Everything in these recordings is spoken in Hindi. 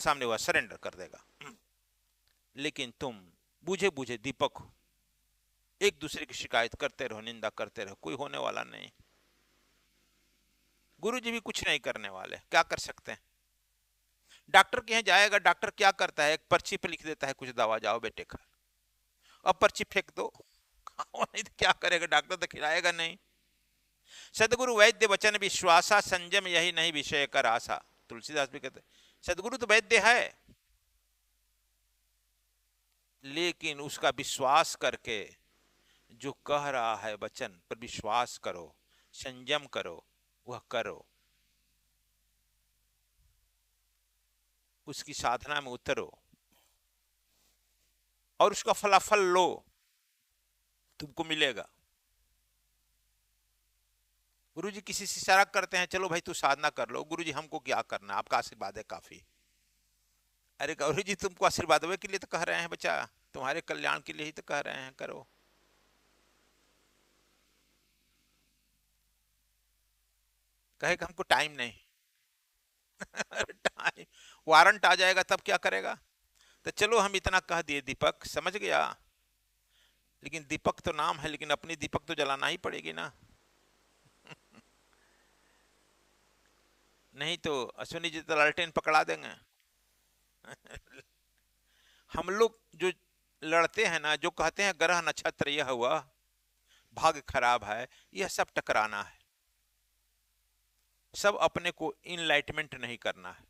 सामने हुआ सरेंडर कर देगा। लेकिन तुम बूझे बूझे दीपक हो, एक दूसरे की शिकायत करते रहो, निंदा करते रहो, कोई होने वाला नहीं। गुरुजी भी कुछ नहीं करने वाले, क्या कर सकते हैं। डॉक्टर के यहाँ जाएगा, डॉक्टर क्या करता है, एक पर्ची पे लिख देता है कुछ दवा, जाओ बेटे खा। अब पर्ची फेंक दो। नहीं तो क्या करेगा डॉक्टर, तो खिलाएगा नहीं। सदगुरु वैद्य वचन विश्वासा, संयम यही नहीं विषय कर आशा। तुलसीदास भी कहते सदगुरु तो वैद्य है, लेकिन उसका विश्वास करके जो कह रहा है वचन पर विश्वास करो, संयम करो, वह करो, उसकी साधना में उतरो और उसका फलाफल लो, तुमको मिलेगा। गुरु जी किसी से इशारा करते हैं, चलो भाई तू साधना कर लो, गुरु जी हमको क्या करना, आपका आशीर्वाद है काफी। अरे गुरु जी तुमको आशीर्वाद के लिए तो कह रहे हैं बच्चा, तुम्हारे कल्याण के लिए ही तो कह रहे हैं, करो। कहेगा हमको टाइम नहीं। टाइम, वारंट आ जाएगा तब क्या करेगा। तो चलो हम इतना कह दिए, दीपक समझ गया, लेकिन दीपक तो नाम है, लेकिन अपनी दीपक तो जलाना ही पड़ेगी ना। नहीं तो अश्विनी जी तो लालटेन पकड़ा देंगे। हम लोग जो लड़ते हैं ना, जो कहते हैं ग्रह नक्षत्र यह हुआ, भाग्य खराब है, यह सब टकराना है। सब अपने को इनलाइटमेंट नहीं करना है।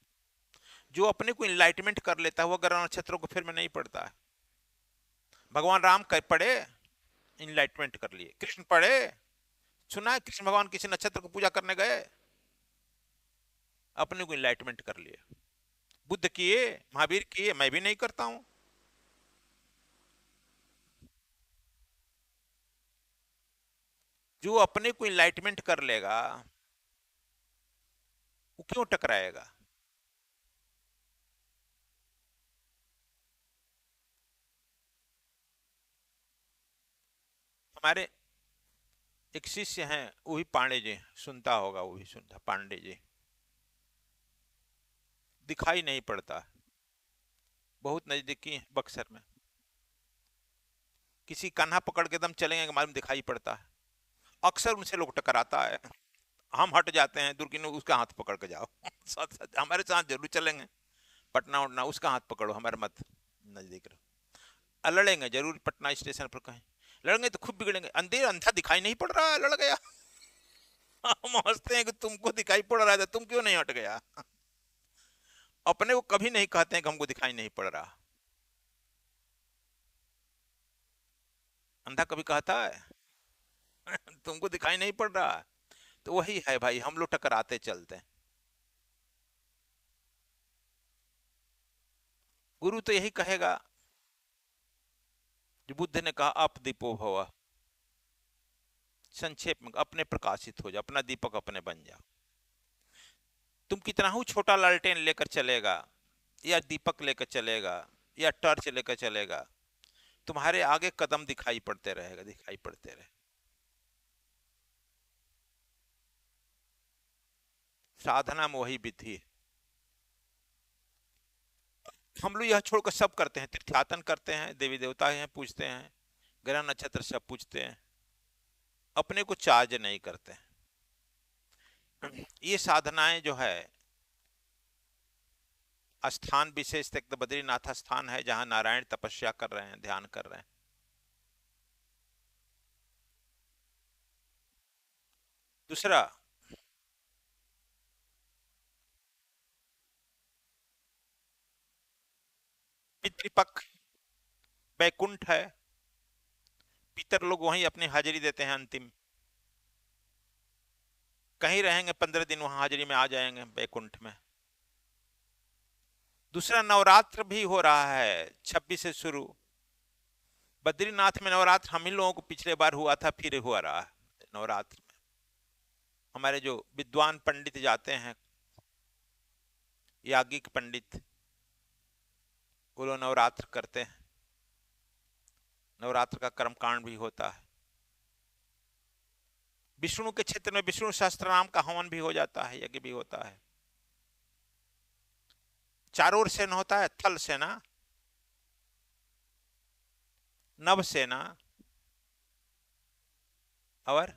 जो अपने को इनलाइटमेंट कर लेता है वो ग्रह नक्षत्रों को फिर में नहीं पड़ता है। भगवान राम कर पढ़े, इनलाइटमेंट कर लिए। कृष्ण पढ़े, सुना है कृष्ण भगवान किसी नक्षत्र को पूजा करने गए, अपने को इनलाइटमेंट कर लिए। बुद्ध किए, महावीर किए, मैं भी नहीं करता हूं। जो अपने को इनलाइटमेंट कर लेगा वो क्यों टकराएगा। हमारे एक शिष्य हैं, वो भी पांडे जी, सुनता होगा, वो भी सुनता, पांडे जी। दिखाई नहीं पड़ता, बहुत नजदीकी है बक्सर में। किसी कान्हा पकड़ के दम चलेंगे, मालूम दिखाई पड़ता है। अक्सर उनसे लोग टकराता है, हम हट जाते हैं दूर की, उसका हाथ पकड़ के जाओ। साथ साथ हमारे साथ जरूर चलेंगे, पटना उठना उसका हाथ पकड़ो, हमारे मत नजदीक रहो। लड़ेंगे जरूर पटना स्टेशन पर कहीं, लड़ेंगे तो खूब बिगड़ेंगे। अंधेर अंधा दिखाई नहीं पड़ रहा है, लड़ गया। हम हंसते हैं कि तुमको दिखाई पड़ रहा है, तुम क्यों नहीं हट गया। अपने को कभी नहीं कहते हैं कि हमको दिखाई नहीं पड़ रहा। अंधा कभी कहता है तुमको दिखाई नहीं पड़ रहा है। तो वही है भाई, हम लोग टकराते चलते हैं। गुरु तो यही कहेगा जो बुद्ध ने कहा, आप दीपो भव। संक्षेप में अपने प्रकाशित हो जाओ, अपना दीपक अपने बन जाओ। तुम कितना ही छोटा लालटेन लेकर चलेगा, या दीपक लेकर चलेगा, या टॉर्च लेकर चलेगा, तुम्हारे आगे कदम दिखाई पड़ते रहेगा, दिखाई पड़ते रहे। साधना में वही विधि है। हम लोग यह छोड़कर सब करते हैं, तीर्थयाटन करते हैं, देवी देवता हैं पूजते हैं, ग्रह नक्षत्र सब पूजते हैं, अपने को चार्ज नहीं करते हैं। ये साधनाएं जो है, स्थान विशेष तक तो बद्रीनाथ स्थान है जहां नारायण तपस्या कर रहे हैं, ध्यान कर रहे हैं। दूसरा, पितृपक्ष वैकुंठ है, पितर लोग वहीं अपनी हाजिरी देते हैं अंतिम। कहीं रहेंगे 15 दिन, वहां हाजिरी में आ जाएंगे वैकुंठ में। दूसरा, नवरात्र भी हो रहा है 26 से शुरू। बद्रीनाथ में नवरात्र हम ही लोगों को पिछले बार हुआ था, फिर हुआ रहा है नवरात्र में। हमारे जो विद्वान पंडित जाते हैं, याज्ञिक पंडित, वो लोग नवरात्र करते हैं। नवरात्र का कर्मकांड भी होता है। विष्णु के क्षेत्र में विष्णु सहस्त्र नाम का हवन भी हो जाता है, यज्ञ भी होता है। चारों ओर सेना होता है, थल सेना, नभसेना और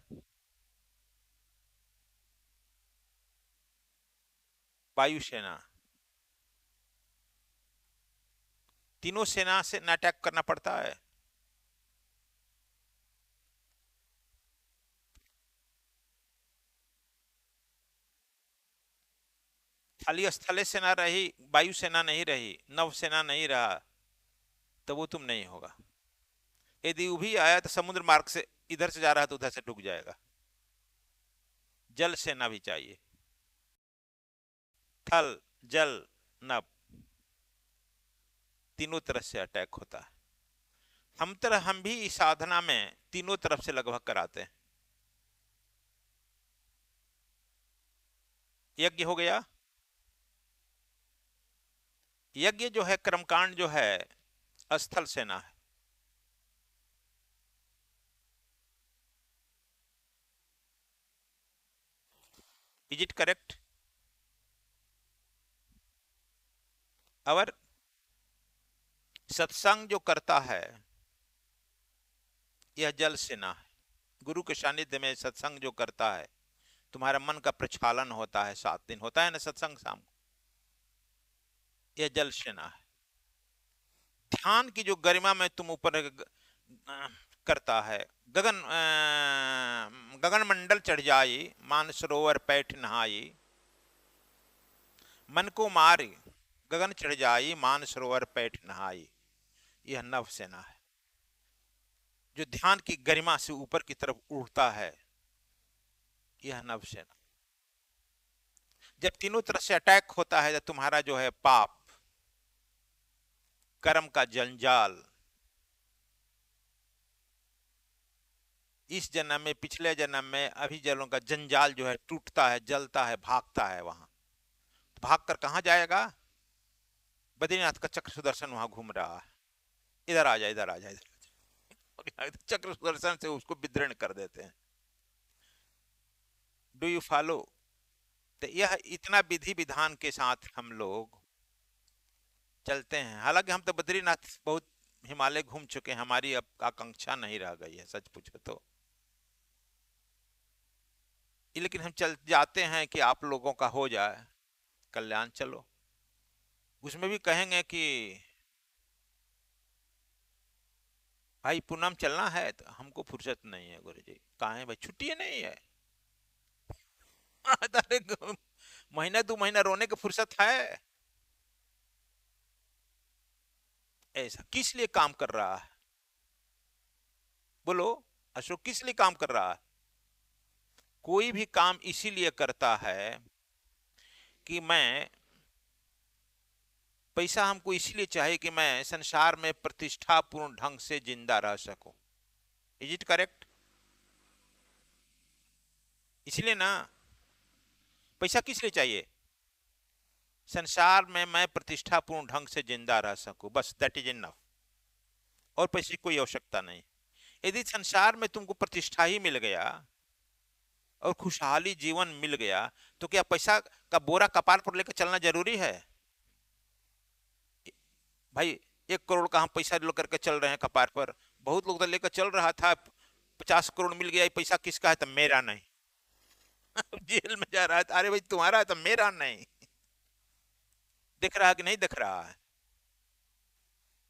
वायुसेना। तीनों सेना से न अटैक करना पड़ता है। खाली स्थले सेना रही, वायुसेना नहीं रही, नौसेना नहीं रहा, तो वो तुम नहीं होगा। यदि वो भी आया तो समुद्र मार्ग से इधर से जा रहा है तो उधर से डूब जाएगा। जल सेना भी चाहिए, थल, जल, नभ, तीनों तरफ से अटैक होता है। हम भी इस साधना में तीनों तरफ से लगभग कराते हैं। यज्ञ हो गया। यज्ञ जो है, कर्मकांड जो है, स्थल सेना है। Is it correct? और सत्संग जो करता है, यह जल सेना है। गुरु के सानिध्य में सत्संग जो करता है, तुम्हारा मन का प्रक्षालन होता है, 7 दिन होता है ना सत्संग शाम को, यह जल सेना है। ध्यान की जो गरिमा में तुम ऊपर करता है, गगन गगन मंडल चढ़ जाई, मान सरोवर पैठ नहाई। मन को मार गगन चढ़ जाई, मान सरोवर पैठ नहाई, यह नव सेना है। जो ध्यान की गरिमा से ऊपर की तरफ उड़ता है, यह नव सेना। जब तीनों तरफ से अटैक होता है, जब तुम्हारा जो है पाप कर्म का जंजाल, इस जन्म में, पिछले जन्म में, अभी जलों का जंजाल जो है टूटता है, जलता है, भागता है। वहां तो भाग कर कहां जाएगा? बद्रीनाथ का चक्र सुदर्शन वहां घूम रहा है, इधर आ जा, इधर आ जा, इधर आ जा। चक्र सुदर्शन से उसको विदृढ़ कर देते हैं। Do you follow? तो यह इतना विधि विधान के साथ हम लोग चलते हैं। हालांकि हम तो बद्रीनाथ बहुत, हिमालय घूम चुके हैं, हमारी अब आकांक्षा नहीं रह गई है सच पूछो तो। लेकिन हम चल जाते हैं कि आप लोगों का हो जाए कल्याण। चलो, उसमें भी कहेंगे कि भाई पूनम चलना है, तो हमको फुर्सत नहीं है गुरु जी। कहाँ है भाई, छुट्टी नहीं है। अरे महीना 2 महीना रोने की फुर्सत है? ऐसा किस लिए काम कर रहा है? बोलो अशोक, किस लिए काम कर रहा है? कोई भी काम इसीलिए करता है कि मैं, पैसा हमको इसलिए चाहिए कि मैं संसार में प्रतिष्ठापूर्ण ढंग से जिंदा रह सकूं। Is it correct? इसलिए ना, पैसा किस लिए चाहिए? संसार में मैं प्रतिष्ठापूर्ण ढंग से जिंदा रह सकूं, बस दैट इज इनफ। और पैसे की कोई आवश्यकता नहीं। यदि संसार में तुमको प्रतिष्ठा ही मिल गया और खुशहाली जीवन मिल गया, तो क्या पैसा का बोरा कपार पर लेकर चलना जरूरी है? भाई 1 करोड़ का हम पैसा लेकर के चल रहे हैं कपार पर। बहुत लोग तो लेकर चल रहा था, 50 करोड़ मिल गया, पैसा किसका है? तो मेरा नहीं। जेल में जा रहा है, अरे भाई तुम्हारा है तो मेरा नहीं। दिख रहा है कि नहीं दिख रहा है?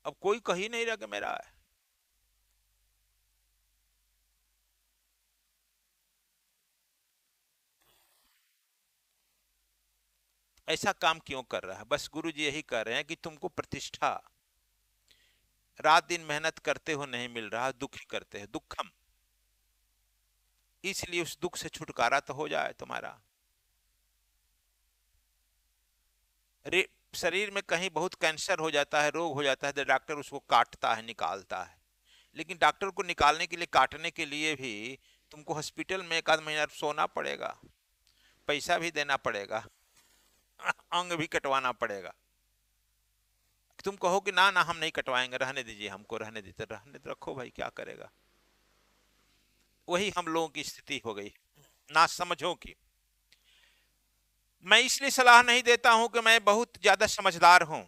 अब कोई कही नहीं रहा कि मेरा है। ऐसा काम क्यों कर रहा है? बस गुरु जी यही कर रहे हैं कि तुमको प्रतिष्ठा, रात दिन मेहनत करते हो नहीं मिल रहा, दुखी करते हैं, दुखम। इसलिए उस दुख से छुटकारा तो हो जाए तुम्हारा। शरीर में कहीं बहुत कैंसर हो जाता है, रोग हो जाता है, तो डॉक्टर उसको काटता है, निकालता है। लेकिन डॉक्टर को निकालने के लिए, काटने के लिए भी तुमको हॉस्पिटल में 1 आध महीना सोना पड़ेगा, पैसा भी देना पड़ेगा, अंग भी कटवाना पड़ेगा। तुम कहो कि ना ना हम नहीं कटवाएंगे, रहने दीजिए, हमको रहने दीजिए, रहने रखो भाई, क्या करेगा? वही हम लोगों की स्थिति हो गई, ना समझो की। मैं इसलिए सलाह नहीं देता हूं कि मैं बहुत ज्यादा समझदार हूं।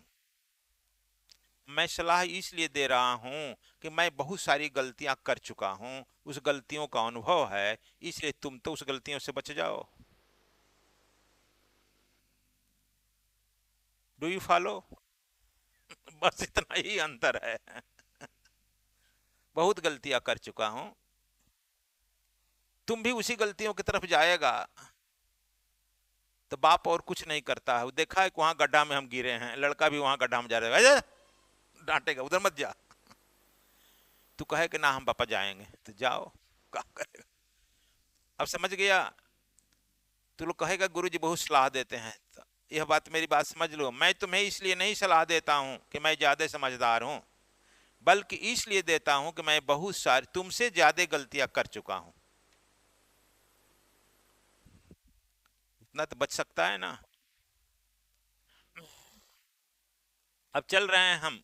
मैं सलाह इसलिए दे रहा हूं कि मैं बहुत सारी गलतियां कर चुका हूं, उस गलतियों का अनुभव है, इसलिए तुम तो उस गलतियों से बच जाओ। Do you follow? बस इतना ही अंतर है। बहुत गलतियां कर चुका हूं, तुम भी उसी गलतियों की तरफ जाएगा। तो बाप और कुछ नहीं करता है, वो देखा है कि वहां गड्ढा में हम गिरे हैं, लड़का भी वहां गड्ढा में जा रहा है, डांटेगा उधर मत जा। तू कहे कि ना हम पापा जाएंगे, तो जाओ, काम करेगा। अब समझ गया? तू लोग कहेगा गुरुजी बहुत सलाह देते हैं, तो यह बात, मेरी बात समझ लो, मैं तुम्हें इसलिए नहीं सलाह देता हूं कि मैं ज्यादा समझदार हूं, बल्कि इसलिए देता हूं कि मैं बहुत सारी तुमसे ज्यादा गलतियां कर चुका हूं। इतना तो बच सकता है ना। अब चल रहे हैं हम